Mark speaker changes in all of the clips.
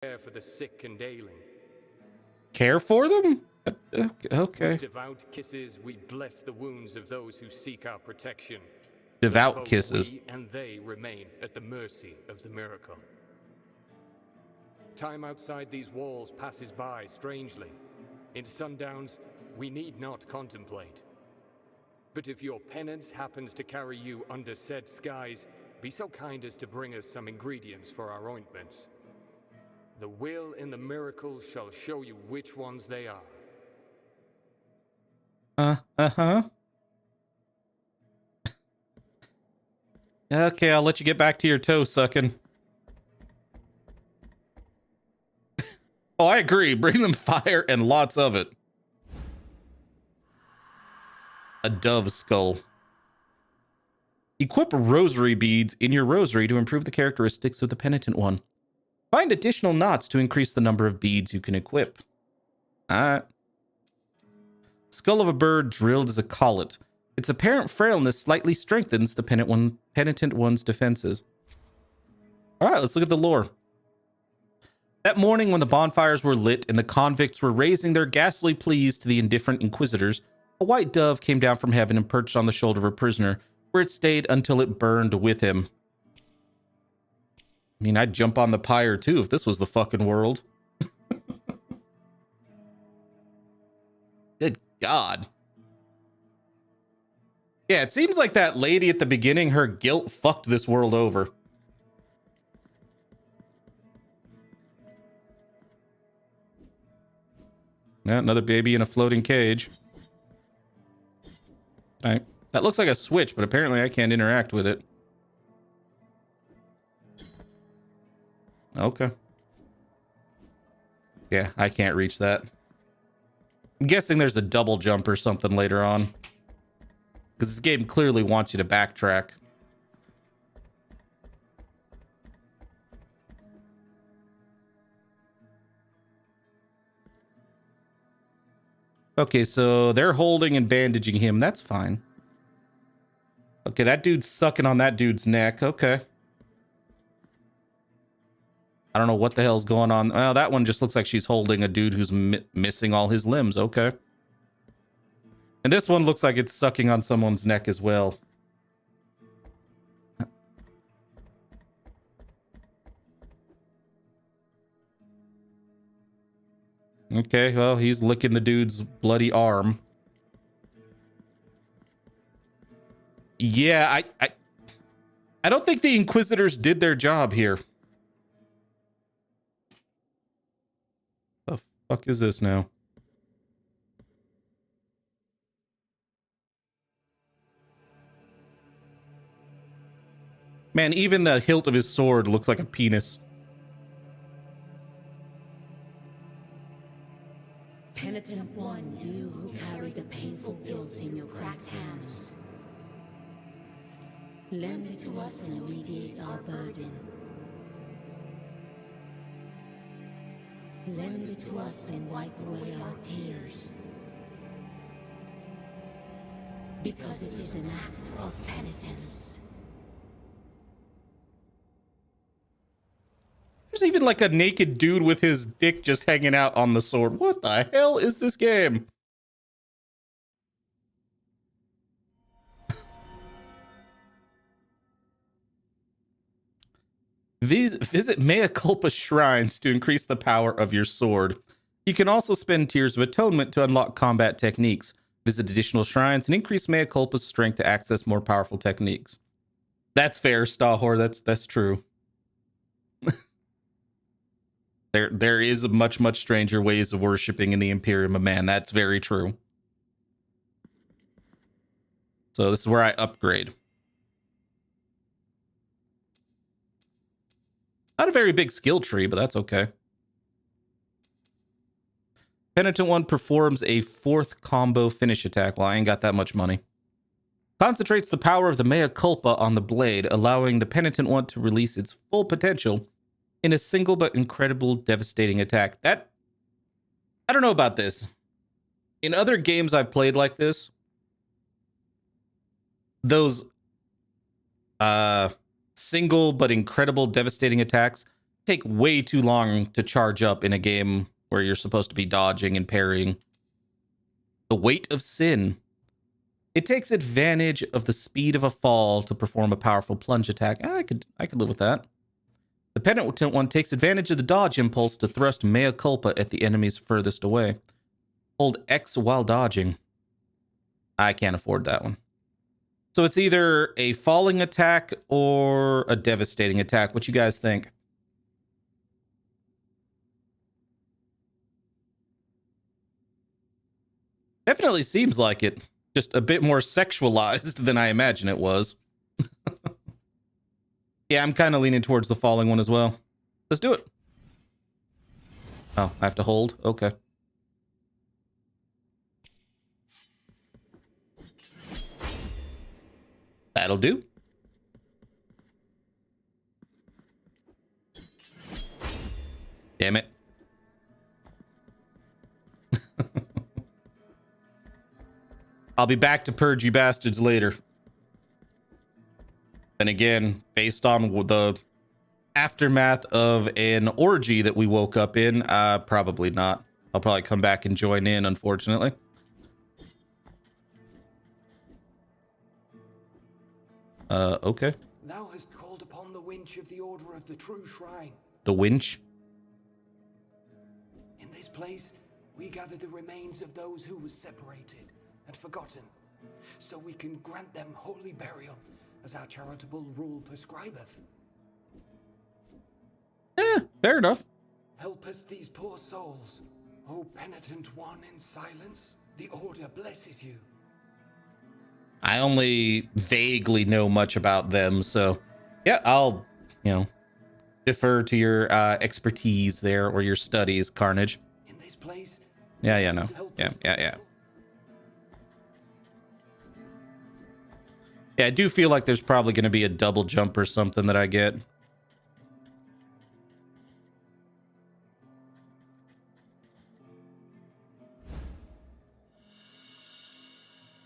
Speaker 1: care for the sick and ailing.
Speaker 2: Care for them? Okay.
Speaker 1: With devout kisses, we bless the wounds of those who seek our protection.
Speaker 2: Devout
Speaker 1: Both
Speaker 2: kisses.
Speaker 1: we and they remain at the mercy of the miracle. Time outside these walls passes by strangely. In sundowns, we need not contemplate. But if your penance happens to carry you under said skies, be so kind as to bring us some ingredients for our ointments. The will in the miracle shall show you which ones they are.
Speaker 2: Uh-huh. Okay, I'll let you get back to your toe sucking. Oh, I agree. Bring them fire and lots of it. A dove skull. Equip rosary beads in your rosary to improve the characteristics of the Penitent One. Find additional knots to increase the number of beads you can equip. Alright. Skull of a bird drilled as a collet. Its apparent frailness slightly strengthens the Penitent One's defenses. Alright, let's look at the lore. That morning when the bonfires were lit and the convicts were raising their ghastly pleas to the indifferent inquisitors, a white dove came down from heaven and perched on the shoulder of a prisoner, where it stayed until it burned with him. I mean, I'd jump on the pyre too if this was the fucking world. Good God. Yeah, it seems like that lady at the beginning, her guilt fucked this world over. Yeah, another baby in a floating cage. Right. That looks like a switch, but apparently I can't interact with it. Okay. Yeah, I can't reach that. I'm guessing there's a double jump or something later on. Because this game clearly wants you to backtrack. Okay, so they're holding and bandaging him. That's fine. Okay, that dude's sucking on that dude's neck. Okay. I don't know what the hell's going on. Well, that one just looks like she's holding a dude who's missing all his limbs. Okay. And this one looks like it's sucking on someone's neck as well. Okay, well, he's licking the dude's bloody arm. Yeah, I don't think the Inquisitors did their job here. The fuck is this now? Man, even the hilt of his sword looks like a penis.
Speaker 3: Penitent One, you who carry the painful guilt in your cracked hands. Lend it to us and alleviate our burden. Lend it to us and wipe away our tears. Because it is an act of penitence.
Speaker 2: There's even like a naked dude with his dick just hanging out on the sword. What the hell is this game? Visit Mea Culpa shrines to increase the power of your sword. You can also spend Tears of Atonement to unlock combat techniques. Visit additional shrines and increase Mea Culpa's strength to access more powerful techniques. That's fair, Stahor. That's true. There is much stranger ways of worshiping in the Imperium of Man. That's very true. So this is where I upgrade. Not a very big skill tree, but that's okay. Penitent One performs a 4th combo finish attack. Well, I ain't got that much money. Concentrates the power of the Mea Culpa on the blade, allowing the Penitent One to release its full potential in a single but incredible devastating attack. I don't know about this. In other games I've played like this, those single but incredible devastating attacks take way too long to charge up in a game where you're supposed to be dodging and parrying. The weight of sin. It takes advantage of the speed of a fall to perform a powerful plunge attack. I could live with that. The Penitent One takes advantage of the dodge impulse to thrust mea culpa at the enemies furthest away. Hold X while dodging. I can't afford that one. So it's either a falling attack or a devastating attack. What you guys think? Definitely seems like it. Just a bit more sexualized than I imagine it was. Yeah, I'm kind of leaning towards the falling one as well. Let's do it. Oh, I have to hold? Okay. That'll do. Damn it. I'll be back to purge you bastards later. And again, based on the aftermath of an orgy that we woke up in, probably not. I'll probably come back and join in, unfortunately. Okay.
Speaker 1: Thou hast called upon the winch of the Order of the True Shrine.
Speaker 2: The winch?
Speaker 1: In this place, we gather the remains of those who were separated and forgotten, so we can grant them holy burial, as our charitable rule prescribeth.
Speaker 2: Fair enough.
Speaker 1: Help us these poor souls. O Penitent One in silence, the Order blesses you.
Speaker 2: I only vaguely know much about them, so yeah, I'll, defer to your expertise there or your studies, Carnage.
Speaker 1: In this place?
Speaker 2: Yeah, no. Yeah. Yeah, I do feel like there's probably going to be a double jump or something that I get.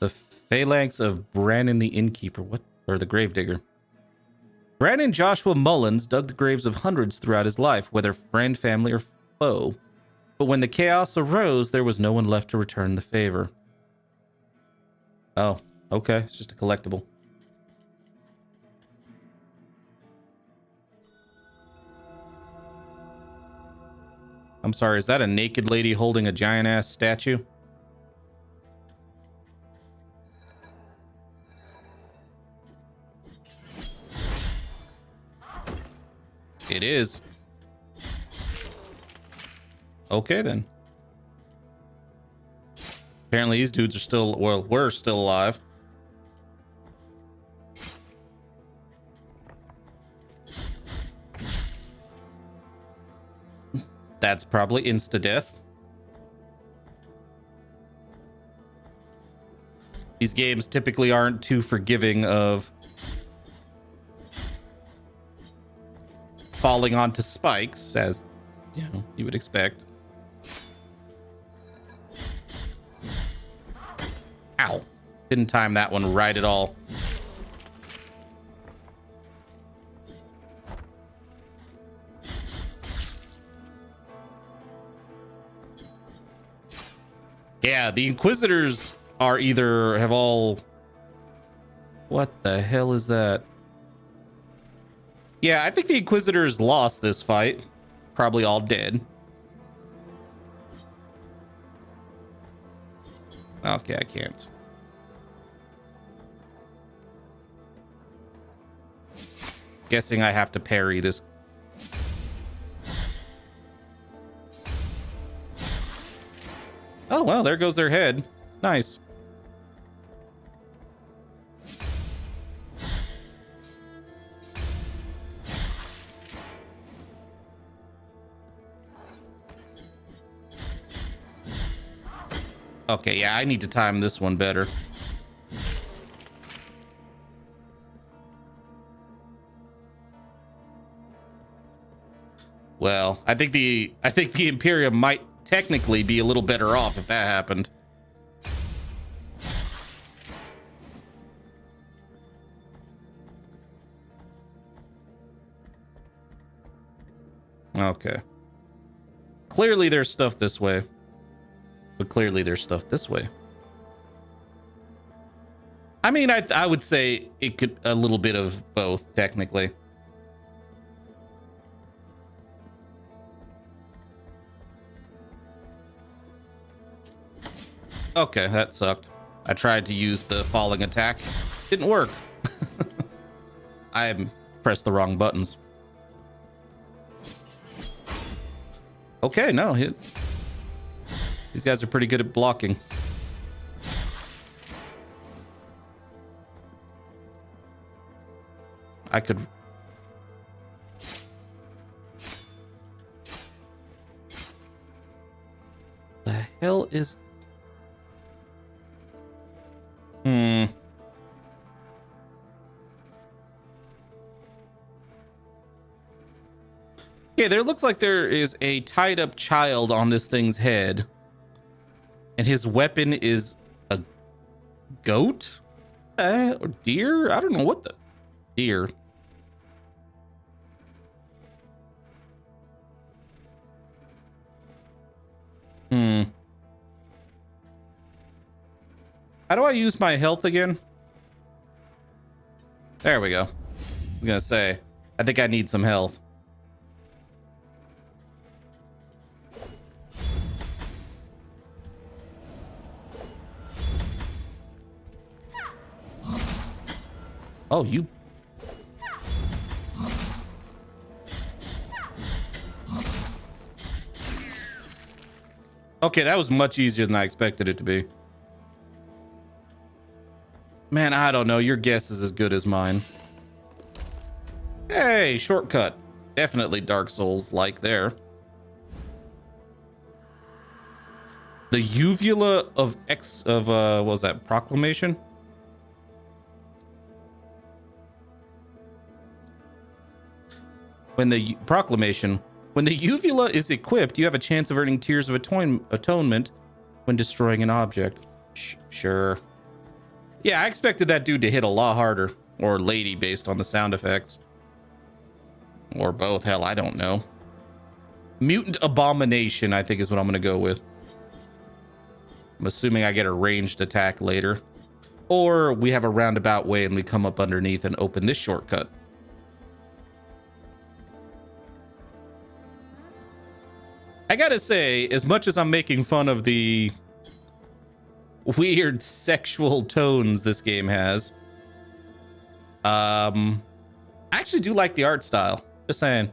Speaker 2: The phalanx of Brannon the Innkeeper, or the Gravedigger. Brannon Joshua Mullins dug the graves of hundreds throughout his life, whether friend, family, or foe. But when the chaos arose, there was no one left to return the favor. Oh, okay. It's just a collectible. I'm sorry, is that a naked lady holding a giant-ass statue? It is. Okay, then. Apparently these dudes are still, well, we're still alive. That's probably insta-death. These games typically aren't too forgiving of falling onto spikes, as you would expect. Ow. Didn't time that one right at all. Yeah, the Inquisitors are either have all... What the hell is that? Yeah, I think the Inquisitors lost this fight. Probably all dead. Okay, I can't. Guessing I have to parry this. Oh, well, there goes their head. Nice. Okay, yeah, I need to time this one better. Well, I think the Imperium might technically be a little better off if that happened. Okay. Clearly there's stuff this way. But clearly there's stuff this way. I mean, I would say it could a little bit of both, technically. Okay, that sucked. I tried to use the falling attack. Didn't work. I pressed the wrong buttons. Okay, no, these guys are pretty good at blocking. I could... The hell is... Okay, there looks like there is a tied up child on this thing's head. And his weapon is a goat? Or deer? I don't know what the... Deer. How do I use my health again? There we go. I was gonna say, I think I need some health. Oh, you... Okay, that was much easier than I expected it to be. Man, I don't know. Your guess is as good as mine. Hey, shortcut. Definitely Dark Souls-like there. The uvula of what was that? Proclamation? When the uvula is equipped, you have a chance of earning Tears of Atonement when destroying an object. Sure. Yeah, I expected that dude to hit a lot harder. Or lady, based on the sound effects. Or both. Hell, I don't know. Mutant Abomination, I think, is what I'm going to go with. I'm assuming I get a ranged attack later. Or we have a roundabout way and we come up underneath and open this shortcut. I gotta say, as much as I'm making fun of the weird sexual tones this game has, I actually do like the art style. Just saying.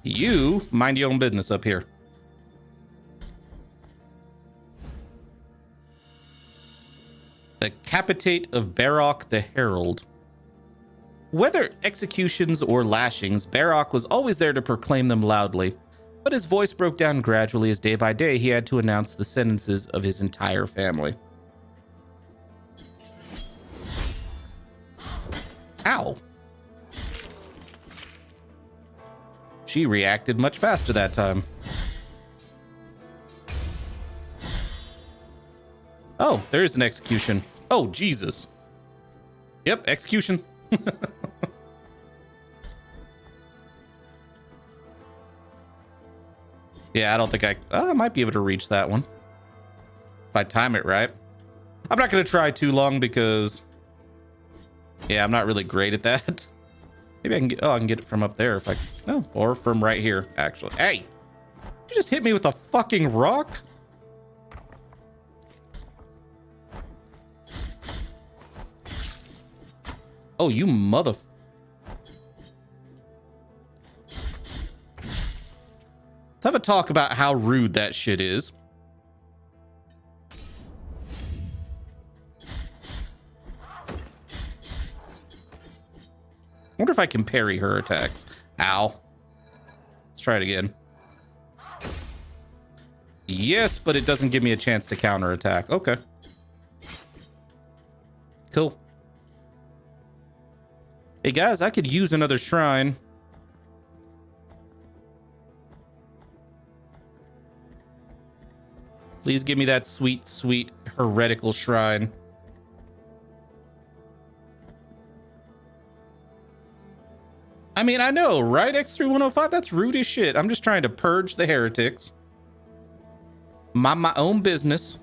Speaker 2: You mind your own business up here. The Capitate of Barok the Herald. Whether executions or lashings, Barok was always there to proclaim them loudly, but his voice broke down gradually as day by day he had to announce the sentences of his entire family. Ow. She reacted much faster that time. Oh, there is an execution. Oh, Jesus. Yep, execution. Yeah, I don't think I might be able to reach that one. If I time it right. I'm not going to try too long because... Yeah, I'm not really great at that. Maybe I can get... Oh, I can get it from up there if I... No, or from right here, actually. Hey! You just hit me with a fucking rock? Oh, you mother... Let's have a talk about how rude that shit is. I wonder if I can parry her attacks. Ow. Let's try it again. Yes, but it doesn't give me a chance to counterattack. Okay. Cool. Hey guys, I could use another shrine. Please give me that sweet, sweet heretical shrine. I mean, I know, right? X3105, that's rude as shit. I'm just trying to purge the heretics. Mind my own business.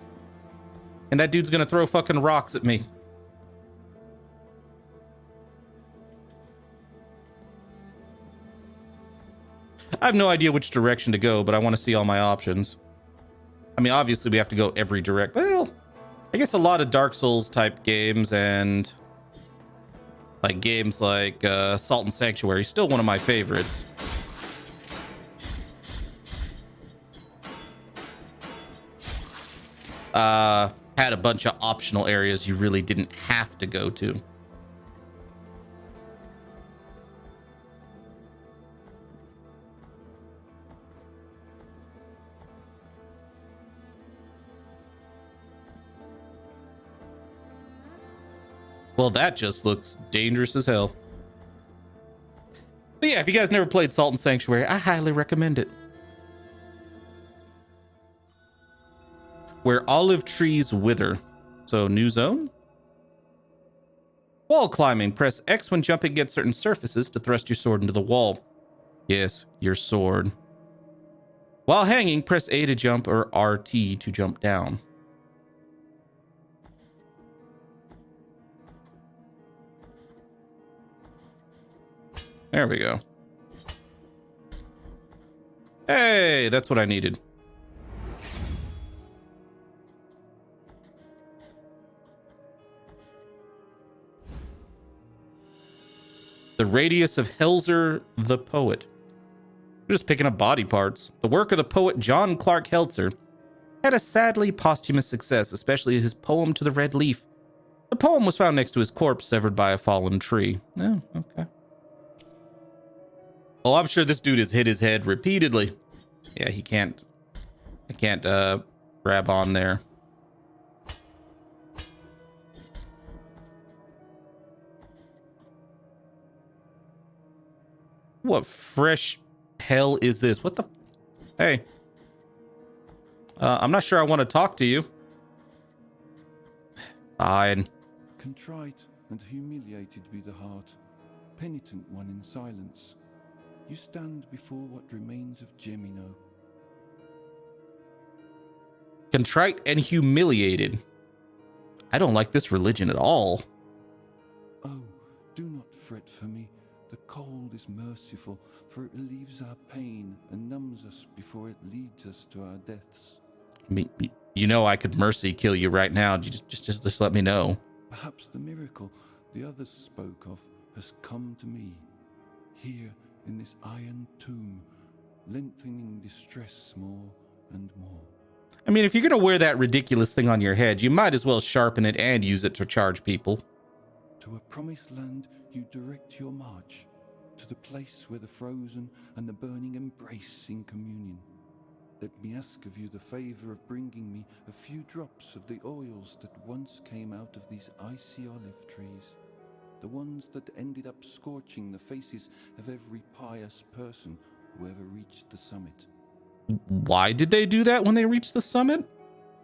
Speaker 2: And that dude's gonna throw fucking rocks at me. I have no idea which direction to go, but I want to see all my options. I mean, obviously we have to go every direct. Well, I guess a lot of Dark Souls type games and like games like Salt and Sanctuary, still one of my favorites. Had a bunch of optional areas you really didn't have to go to. Well, that just looks dangerous as hell. But yeah, if you guys never played Salt and Sanctuary, I highly recommend it. Where olive trees wither. So, new zone? Wall climbing. Press X when jumping against certain surfaces to thrust your sword into the wall. Yes, your sword. While hanging, press A to jump or RT to jump down. There we go. Hey, that's what I needed. The Radius of Helzer the Poet. We're just picking up body parts. The work of the poet John Clark Helzer had a sadly posthumous success, especially his poem To the Red Leaf. The poem was found next to his corpse, severed by a fallen tree. Oh, okay. Well, I'm sure this dude has hit his head repeatedly. Yeah, he can't. I can't grab on there. What fresh hell is this? What the? Hey. I'm not sure I want to talk to you. Fine.
Speaker 4: Contrite and humiliated be the heart, penitent one in silence. You stand before what remains of Gemino.
Speaker 2: Contrite and humiliated. I don't like this religion at all.
Speaker 4: Oh, do not fret for me. The cold is merciful, for it relieves our pain and numbs us before it leads us to our deaths.
Speaker 2: You know I could mercy kill you right now. Just let me know.
Speaker 4: Perhaps the miracle the others spoke of has come to me, here in this iron tomb, lengthening distress more and more.
Speaker 2: I mean, if you're gonna wear that ridiculous thing on your head, you might as well sharpen it and use it to charge people.
Speaker 4: To a promised land you direct your march, to the place where the frozen and the burning embrace in communion. Let me ask of you the favor of bringing me a few drops of the oils that once came out of these icy olive trees, the ones that ended up scorching the faces of every pious person who ever reached the summit.
Speaker 2: Why did they do that when they reached the summit?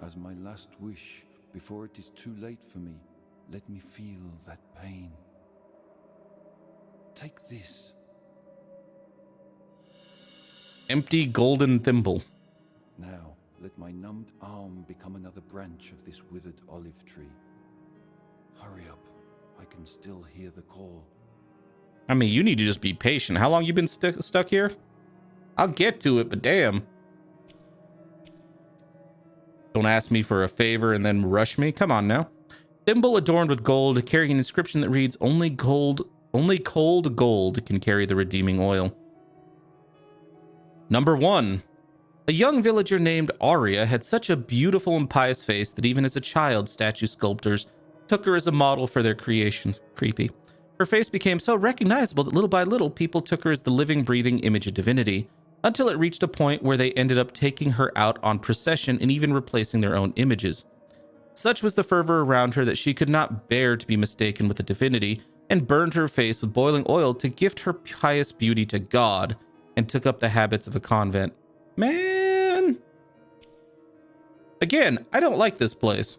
Speaker 4: As my last wish, before it is too late for me, let me feel that pain. Take this.
Speaker 2: Empty golden thimble.
Speaker 4: Now, let my numbed arm become another branch of this withered olive tree. Hurry up. I can still hear the call.
Speaker 2: I mean, you need to just be patient. How long you been stuck here? I'll get to it, but damn. Don't ask me for a favor and then rush me. Come on now. Thimble adorned with gold, carrying an inscription that reads, only cold gold can carry the redeeming oil. Number 1. A young villager named Aria had such a beautiful and pious face that even as a child, statue sculptors took her as a model for their creations. Creepy. Her face became so recognizable that little by little, people took her as the living, breathing image of divinity, until it reached a point where they ended up taking her out on procession and even replacing their own images. Such was the fervor around her that she could not bear to be mistaken with a divinity, and burned her face with boiling oil to gift her pious beauty to God, and took up the habits of a convent. Man! Again, I don't like this place.